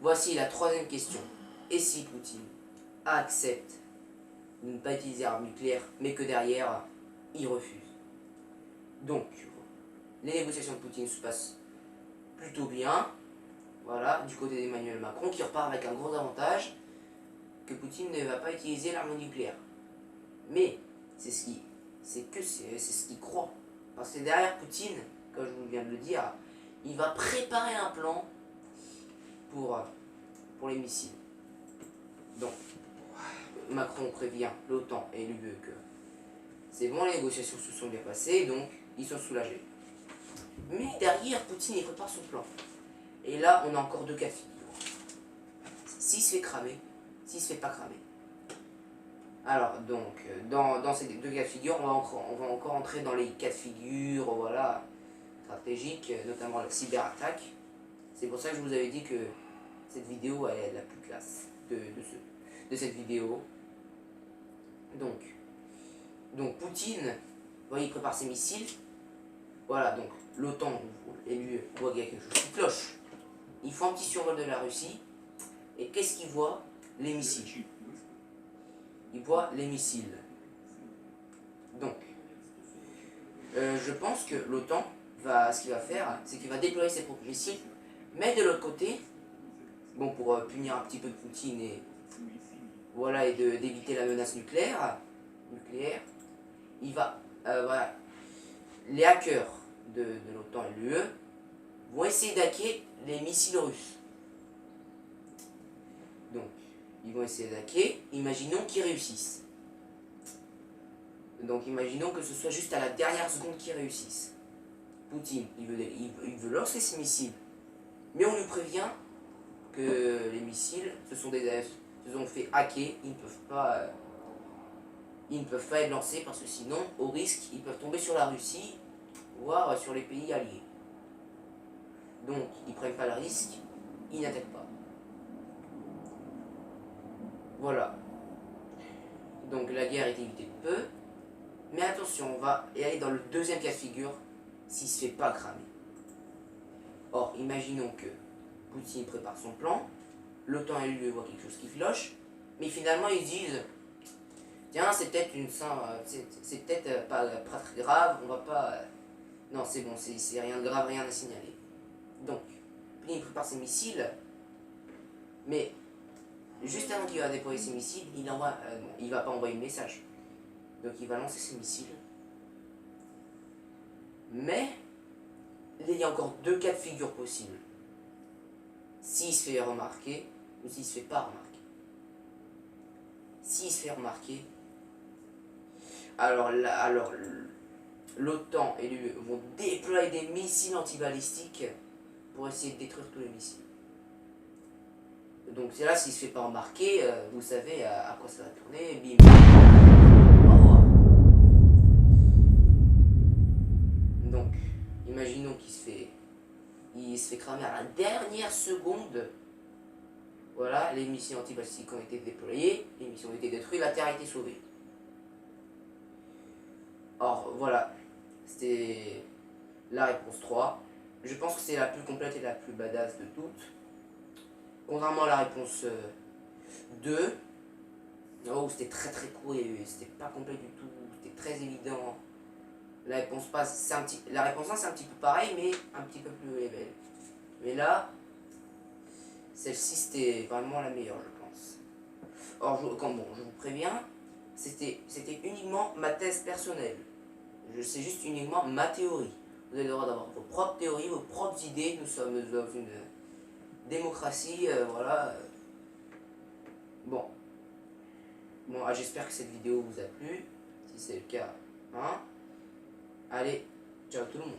Voici la troisième question. Et si Poutine accepte de ne pas utiliser l'arme nucléaire, mais que derrière, il refuse? Donc, les négociations de Poutine se passent plutôt bien. Voilà, du côté d'Emmanuel Macron, qui repart avec un gros avantage, que Poutine ne va pas utiliser l'arme nucléaire. Mais, c'est ce qu'il croit. Parce que derrière Poutine, comme je vous viens de le dire, il va préparer un plan pour les missiles. Donc, Macron prévient l'OTAN et l'UE que c'est bon, les négociations se sont bien passées, donc ils sont soulagés. Mais derrière, Poutine, il prépare son plan. Et là, on a encore deux cas de figure. S'il se fait cramer, s'il se fait pas cramer. Alors, donc, dans ces deux cas de figure, on va encore entrer dans les cas de figure, voilà, stratégiques, notamment la cyberattaque. C'est pour ça que je vous avais dit que cette vidéo elle est la plus classe de cette vidéo. Donc Poutine, il prépare ses missiles. Voilà, donc l'OTAN et l'UE voient qu'il y a quelque chose qui cloche. Ils font un petit survol de la Russie. Et qu'est-ce qu'ils voient? Les missiles. Ils voient les missiles. Donc, je pense que l'OTAN, ce qu'il va faire, c'est qu'il va déployer ses propres missiles. Mais de l'autre côté, bon, pour punir un petit peu Poutine et voilà, et d'éviter la menace nucléaire, il va, voilà, les hackers de l'OTAN et de l'UE vont essayer d'hacker les missiles russes. Donc, ils vont essayer d'hacker, imaginons qu'ils réussissent. Donc, imaginons que ce soit juste à la dernière seconde qu'ils réussissent. Poutine, il veut lancer ses missiles, mais on lui prévient que les missiles se sont fait hacker, ils ne peuvent pas être lancés parce que sinon, au risque, ils peuvent tomber sur la Russie, voire sur les pays alliés. Donc, ils ne prennent pas le risque, ils n'attaquent pas. Voilà. Donc, la guerre est évitée de peu. Mais attention, on va aller dans le deuxième cas de figure, s'il ne se fait pas cramer. Or, imaginons que Poutine prépare son plan, l'OTAN et l'UE voient quelque chose qui cloche, mais finalement ils disent tiens, c'est peut-être pas très grave, on va pas. Non, c'est bon, c'est rien de grave, rien à signaler. Donc, Poutine prépare ses missiles, mais juste avant qu'il va déployer ses missiles, il va pas envoyer le message. Donc il va lancer ses missiles. Mais il y a encore deux cas de figure possibles. S'il se fait remarquer ou s'il se fait pas remarquer. S'il se fait remarquer, alors l'OTAN et l'UE vont déployer des missiles antibalistiques pour essayer de détruire tous les missiles. Donc c'est là, s'il se fait pas remarquer, vous savez à quoi ça va tourner, bim. Donc, imaginons qu'il se fait cramer à la dernière seconde. Voilà, les missiles antibalistiques ont été déployés, les missiles ont été détruits, la Terre a été sauvée. Or, voilà, c'était la réponse 3. Je pense que c'est la plus complète et la plus badass de toutes. Contrairement à la réponse 2, oh, c'était très très court et c'était pas complet du tout, c'était très évident. La réponse 1 c'est un petit peu pareil, mais un petit peu plus level. Mais là, celle-ci c'était vraiment la meilleure, je pense. Or, je vous préviens, c'était uniquement ma thèse personnelle. C'est juste uniquement ma théorie. Vous avez le droit d'avoir vos propres théories, vos propres idées. Nous sommes dans une démocratie, voilà. Bon, j'espère que cette vidéo vous a plu. Si c'est le cas, hein. Allez, ciao tout le monde.